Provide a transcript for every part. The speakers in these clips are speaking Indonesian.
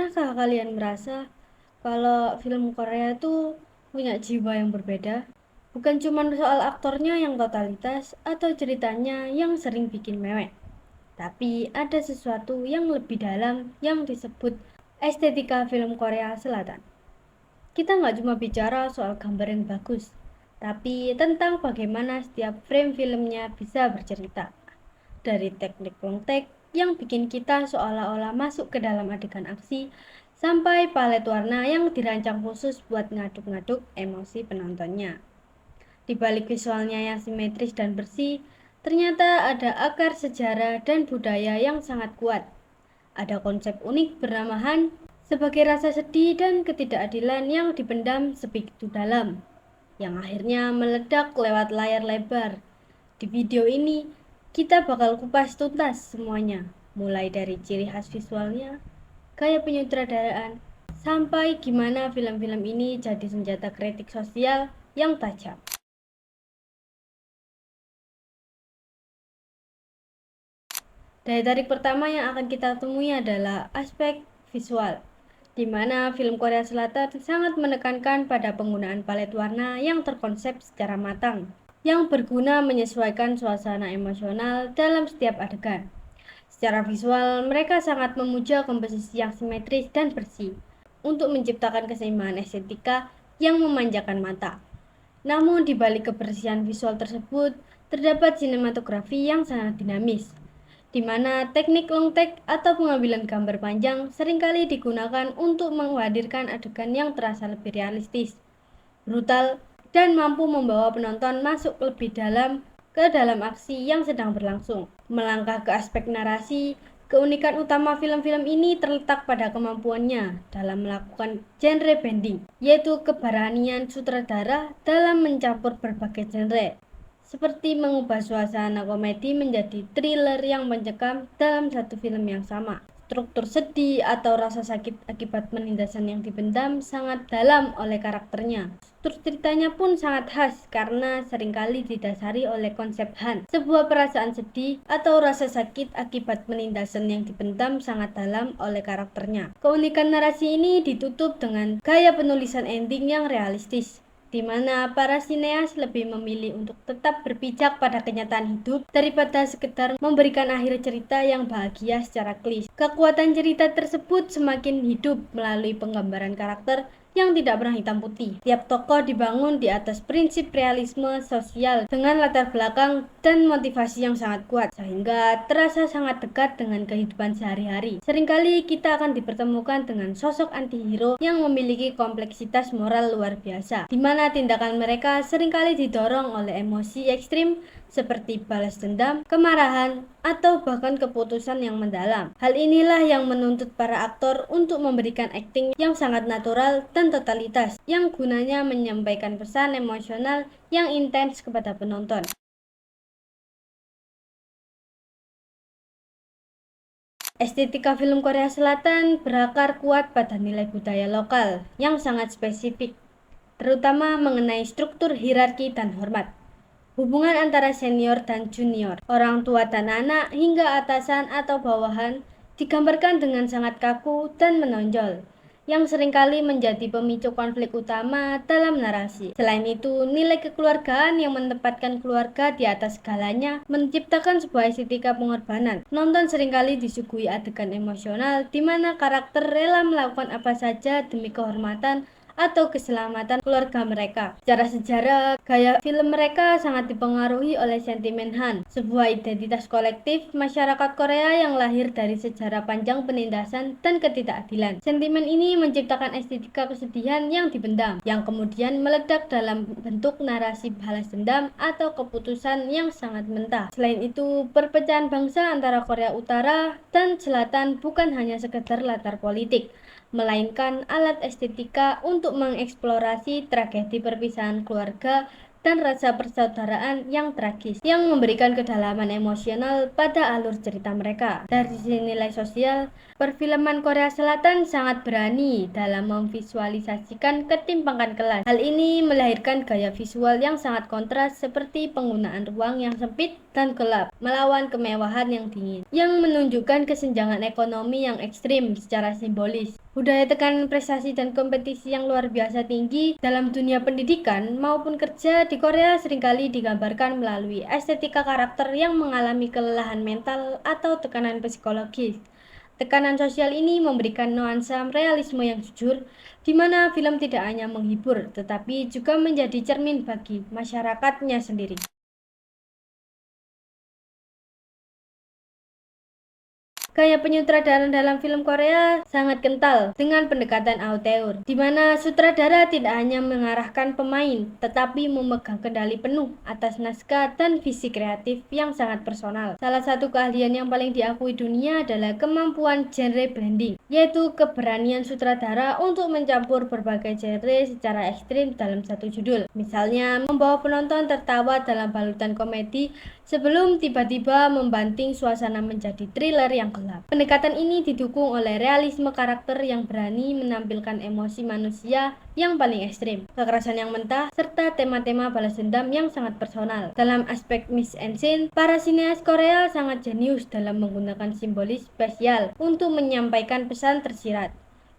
Pernahkah kalian merasa kalau film Korea itu punya jiwa yang berbeda? Bukan cuma soal aktornya yang totalitas atau ceritanya yang sering bikin mewek, tapi ada sesuatu yang lebih dalam yang disebut estetika film Korea Selatan. Kita nggak cuma bicara soal gambar yang bagus, tapi tentang bagaimana setiap frame filmnya bisa bercerita. Dari teknik long take yang bikin kita seolah-olah masuk ke dalam adegan aksi, sampai palet warna yang dirancang khusus buat ngaduk-ngaduk emosi penontonnya. Di balik visualnya yang simetris dan bersih, ternyata ada akar sejarah dan budaya yang sangat kuat. Ada konsep unik bernama Han sebagai rasa sedih dan ketidakadilan yang dipendam sebegitu dalam, yang akhirnya meledak lewat layar lebar. Di video ini, kita bakal kupas tuntas semuanya, mulai dari ciri khas visualnya, gaya penyutradaraan, sampai gimana film-film ini jadi senjata kritik sosial yang tajam. Daya tarik pertama yang akan kita temui adalah aspek visual, di mana film Korea Selatan sangat menekankan pada penggunaan palet warna yang terkonsep secara matang, yang berguna menyesuaikan suasana emosional dalam setiap adegan. Secara visual, mereka sangat memuja komposisi yang simetris dan bersih untuk menciptakan keseimbangan estetika yang memanjakan mata. Namun di balik kebersihan visual tersebut, terdapat sinematografi yang sangat dinamis, di mana teknik long take atau pengambilan gambar panjang seringkali digunakan untuk menghadirkan adegan yang terasa lebih realistis, brutal, dan mampu membawa penonton masuk lebih dalam ke dalam aksi yang sedang berlangsung. Melangkah ke aspek narasi, keunikan utama film-film ini terletak pada kemampuannya dalam melakukan genre bending, yaitu keberanian sutradara dalam mencampur berbagai genre, seperti mengubah suasana komedi menjadi thriller yang mencekam dalam satu film yang sama. Struktur sedih atau rasa sakit akibat penindasan yang dipendam sangat dalam oleh karakternya. Struktur ceritanya pun sangat khas karena seringkali didasari oleh konsep Han. Sebuah perasaan sedih atau rasa sakit akibat penindasan yang dipendam sangat dalam oleh karakternya. Keunikan narasi ini ditutup dengan gaya penulisan ending yang realistis, di mana para sineas lebih memilih untuk tetap berpijak pada kenyataan hidup daripada sekedar memberikan akhir cerita yang bahagia secara klise. Kekuatan cerita tersebut semakin hidup melalui penggambaran karakter yang tidak pernah hitam putih. Tiap tokoh dibangun di atas prinsip realisme sosial dengan latar belakang dan motivasi yang sangat kuat, sehingga terasa sangat dekat dengan kehidupan sehari-hari. Seringkali kita akan dipertemukan dengan sosok antihero yang memiliki kompleksitas moral luar biasa, di mana tindakan mereka seringkali didorong oleh emosi ekstrim seperti balas dendam, kemarahan, atau bahkan keputusan yang mendalam. Hal inilah yang menuntut para aktor untuk memberikan akting yang sangat natural dan totalitas, yang gunanya menyampaikan pesan emosional yang intens kepada penonton. Estetika film Korea Selatan berakar kuat pada nilai budaya lokal yang sangat spesifik, terutama mengenai struktur hierarki dan hormat. Hubungan antara senior dan junior, orang tua dan anak, hingga atasan atau bawahan digambarkan dengan sangat kaku dan menonjol, yang seringkali menjadi pemicu konflik utama dalam narasi. Selain itu, nilai kekeluargaan yang menempatkan keluarga di atas segalanya menciptakan sebuah estetika pengorbanan. Nonton seringkali disuguhi adegan emosional di mana karakter rela melakukan apa saja demi kehormatan atau keselamatan keluarga mereka. Secara sejarah, gaya film mereka sangat dipengaruhi oleh sentimen Han, sebuah identitas kolektif masyarakat Korea yang lahir dari sejarah panjang penindasan dan ketidakadilan. Sentimen ini menciptakan estetika kesedihan yang dipendam, yang kemudian meledak dalam bentuk narasi balas dendam atau keputusan yang sangat mentah. Selain itu, perpecahan bangsa antara Korea Utara dan Selatan bukan hanya sekedar latar politik, melainkan alat estetika untuk mengeksplorasi tragedi perpisahan keluarga dan rasa persaudaraan yang tragis, yang memberikan kedalaman emosional pada alur cerita mereka. Dari sisi nilai sosial, Perfilman Korea Selatan sangat berani dalam memvisualisasikan ketimpangan kelas. Hal ini melahirkan gaya visual yang sangat kontras seperti penggunaan ruang yang sempit dan gelap melawan kemewahan yang dingin, yang menunjukkan kesenjangan ekonomi yang ekstrim secara simbolis. Budaya tekanan prestasi dan kompetisi yang luar biasa tinggi dalam dunia pendidikan maupun kerja di Korea seringkali digambarkan melalui estetika karakter yang mengalami kelelahan mental atau tekanan psikologis. Tekanan sosial ini memberikan nuansa realisme yang jujur, di mana film tidak hanya menghibur, tetapi juga menjadi cermin bagi masyarakatnya sendiri. Gaya penyutradaran dalam film Korea sangat kental dengan pendekatan auteur, di mana sutradara tidak hanya mengarahkan pemain, tetapi memegang kendali penuh atas naskah dan visi kreatif yang sangat personal. Salah satu keahlian yang paling diakui dunia adalah kemampuan genre blending, yaitu keberanian sutradara untuk mencampur berbagai genre secara ekstrim dalam satu judul. Misalnya, membawa penonton tertawa dalam balutan komedi sebelum tiba-tiba membanting suasana menjadi thriller yang gelap. Pendekatan ini didukung oleh realisme karakter yang berani menampilkan emosi manusia yang paling ekstrim, kekerasan yang mentah, serta tema-tema balas dendam yang sangat personal. Dalam aspek mise en scene, para sineas Korea sangat jenius dalam menggunakan simbolis spesial untuk menyampaikan pesan tersirat.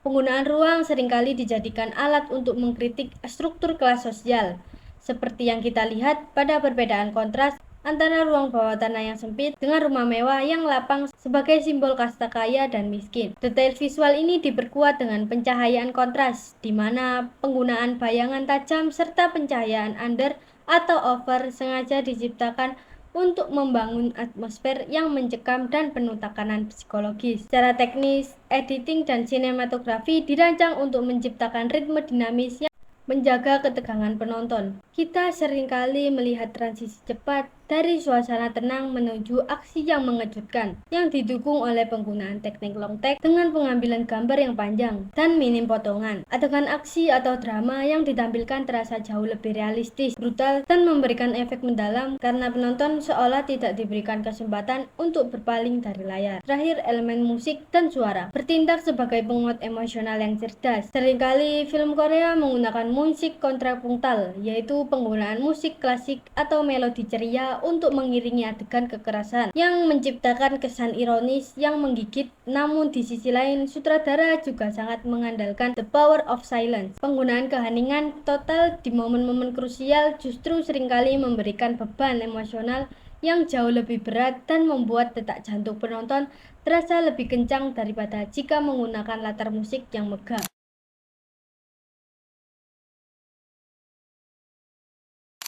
Penggunaan ruang seringkali dijadikan alat untuk mengkritik struktur kelas sosial, seperti yang kita lihat pada perbedaan kontras antara ruang bawah tanah yang sempit dengan rumah mewah yang lapang sebagai simbol kasta kaya dan miskin. Detail visual ini diperkuat dengan pencahayaan kontras, di mana penggunaan bayangan tajam serta pencahayaan under atau over sengaja diciptakan untuk membangun atmosfer yang mencekam dan penuh tekanan psikologis. Secara teknis, editing dan sinematografi dirancang untuk menciptakan ritme dinamis yang menjaga ketegangan penonton. Kita seringkali melihat transisi cepat dari suasana tenang menuju aksi yang mengejutkan, yang didukung oleh penggunaan teknik long take dengan pengambilan gambar yang panjang dan minim potongan. Adegan aksi atau drama yang ditampilkan terasa jauh lebih realistis, brutal, dan memberikan efek mendalam karena penonton seolah tidak diberikan kesempatan untuk berpaling dari layar. Terakhir, elemen musik dan suara bertindak sebagai penguat emosional yang cerdas. Seringkali film Korea menggunakan musik kontrapuntal, yaitu penggunaan musik klasik atau melodi ceria untuk mengiringi adegan kekerasan yang menciptakan kesan ironis yang menggigit. Namun di sisi lain, sutradara juga sangat mengandalkan the power of silence. Penggunaan keheningan total di momen-momen krusial justru seringkali memberikan beban emosional yang jauh lebih berat dan membuat detak jantung penonton terasa lebih kencang daripada jika menggunakan latar musik yang megah.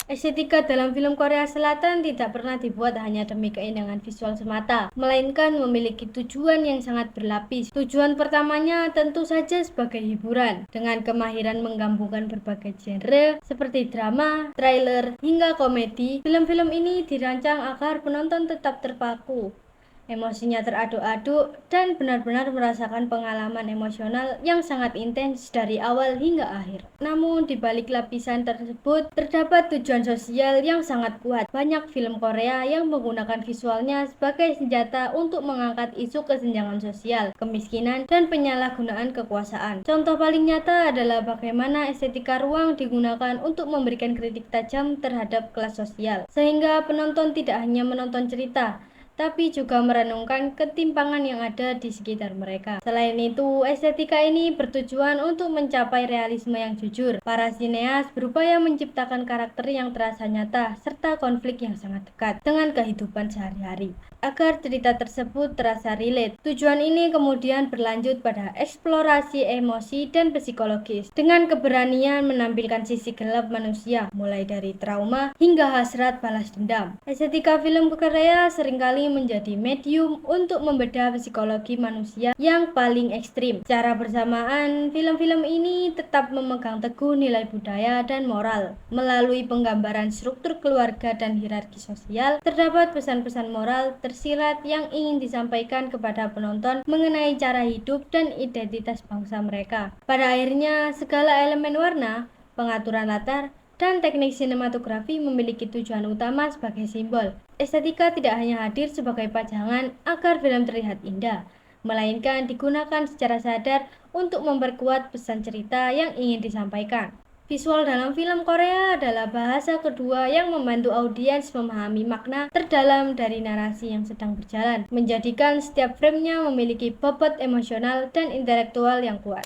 Estetika dalam film Korea Selatan tidak pernah dibuat hanya demi keindahan visual semata, melainkan memiliki tujuan yang sangat berlapis. Tujuan pertamanya tentu saja sebagai hiburan, dengan kemahiran menggabungkan berbagai genre seperti drama, thriller, hingga komedi. Film-film ini dirancang agar penonton tetap terpaku, emosinya teraduk-aduk, dan benar-benar merasakan pengalaman emosional yang sangat intens dari awal hingga akhir. Namun, di balik lapisan tersebut, terdapat tujuan sosial yang sangat kuat. Banyak film Korea yang menggunakan visualnya sebagai senjata untuk mengangkat isu kesenjangan sosial, kemiskinan, dan penyalahgunaan kekuasaan. Contoh paling nyata adalah bagaimana estetika ruang digunakan untuk memberikan kritik tajam terhadap kelas sosial, sehingga penonton tidak hanya menonton cerita, tapi juga merenungkan ketimpangan yang ada di sekitar mereka. Selain itu, estetika ini bertujuan untuk mencapai realisme yang jujur. Para sineas berupaya menciptakan karakter yang terasa nyata serta konflik yang sangat dekat dengan kehidupan sehari-hari, agar cerita tersebut terasa relate. Tujuan ini kemudian berlanjut pada eksplorasi emosi dan psikologis dengan keberanian menampilkan sisi gelap manusia, mulai dari trauma hingga hasrat balas dendam. Estetika film Korea seringkali menjadi medium untuk membedah psikologi manusia yang paling ekstrim. Secara bersamaan, film-film ini tetap memegang teguh nilai budaya dan moral. Melalui penggambaran struktur keluarga dan hierarki sosial, terdapat pesan-pesan moral tersirat yang ingin disampaikan kepada penonton mengenai cara hidup dan identitas bangsa mereka. Pada akhirnya, segala elemen warna, pengaturan latar, dan teknik sinematografi memiliki tujuan utama sebagai simbol. Estetika tidak hanya hadir sebagai pajangan agar film terlihat indah, melainkan digunakan secara sadar untuk memperkuat pesan cerita yang ingin disampaikan. Visual dalam film Korea adalah bahasa kedua yang membantu audiens memahami makna terdalam dari narasi yang sedang berjalan, menjadikan setiap frame-nya memiliki bobot emosional dan intelektual yang kuat.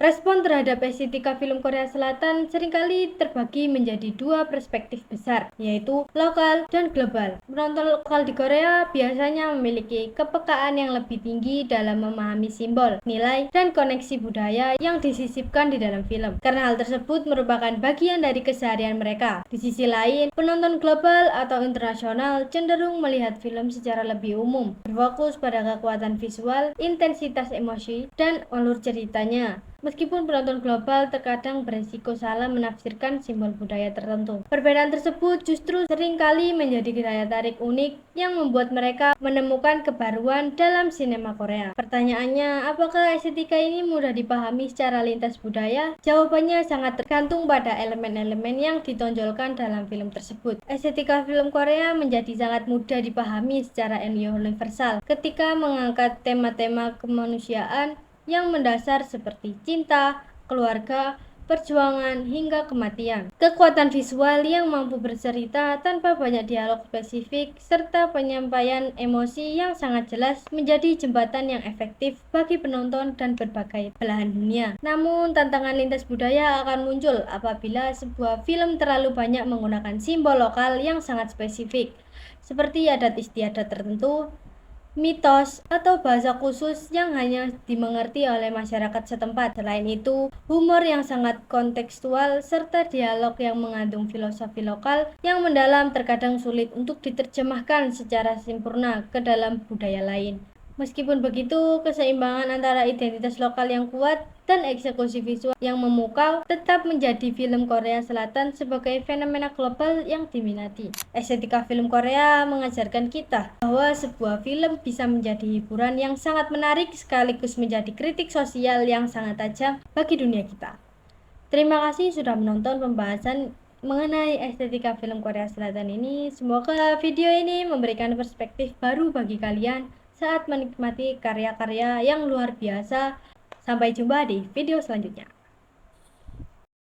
Respon terhadap estetika film Korea Selatan seringkali terbagi menjadi dua perspektif besar, yaitu lokal dan global. Penonton lokal di Korea biasanya memiliki kepekaan yang lebih tinggi dalam memahami simbol, nilai, dan koneksi budaya yang disisipkan di dalam film, karena hal tersebut merupakan bagian dari keseharian mereka. Di sisi lain, penonton global atau internasional cenderung melihat film secara lebih umum, berfokus pada kekuatan visual, intensitas emosi, dan alur ceritanya. Meskipun penonton global terkadang beresiko salah menafsirkan simbol budaya tertentu. Perbedaan tersebut justru seringkali menjadi daya tarik unik yang membuat mereka menemukan kebaruan dalam sinema Korea. Pertanyaannya, apakah estetika ini mudah dipahami secara lintas budaya? Jawabannya sangat tergantung pada elemen-elemen yang ditonjolkan dalam film tersebut. Estetika film Korea menjadi sangat mudah dipahami secara universal ketika mengangkat tema-tema kemanusiaan yang mendasar seperti cinta, keluarga, perjuangan, hingga kematian. Kekuatan visual yang mampu bercerita tanpa banyak dialog spesifik, serta penyampaian emosi yang sangat jelas menjadi jembatan yang efektif bagi penonton dan berbagai belahan dunia. Namun, tantangan lintas budaya akan muncul apabila sebuah film terlalu banyak menggunakan simbol lokal yang sangat spesifik, seperti adat istiadat tertentu, mitos, atau bahasa khusus yang hanya dimengerti oleh masyarakat setempat. Selain itu, humor yang sangat kontekstual serta dialog yang mengandung filosofi lokal yang mendalam terkadang sulit untuk diterjemahkan secara sempurna ke dalam budaya lain. Meskipun begitu, keseimbangan antara identitas lokal yang kuat dan eksekusi visual yang memukau tetap menjadi film Korea Selatan sebagai fenomena global yang diminati. Estetika film Korea mengajarkan kita bahwa sebuah film bisa menjadi hiburan yang sangat menarik sekaligus menjadi kritik sosial yang sangat tajam bagi dunia kita. Terima kasih sudah menonton pembahasan mengenai estetika film Korea Selatan ini. Semoga video ini memberikan perspektif baru bagi kalian saat menikmati karya-karya yang luar biasa. Sampai jumpa di video selanjutnya.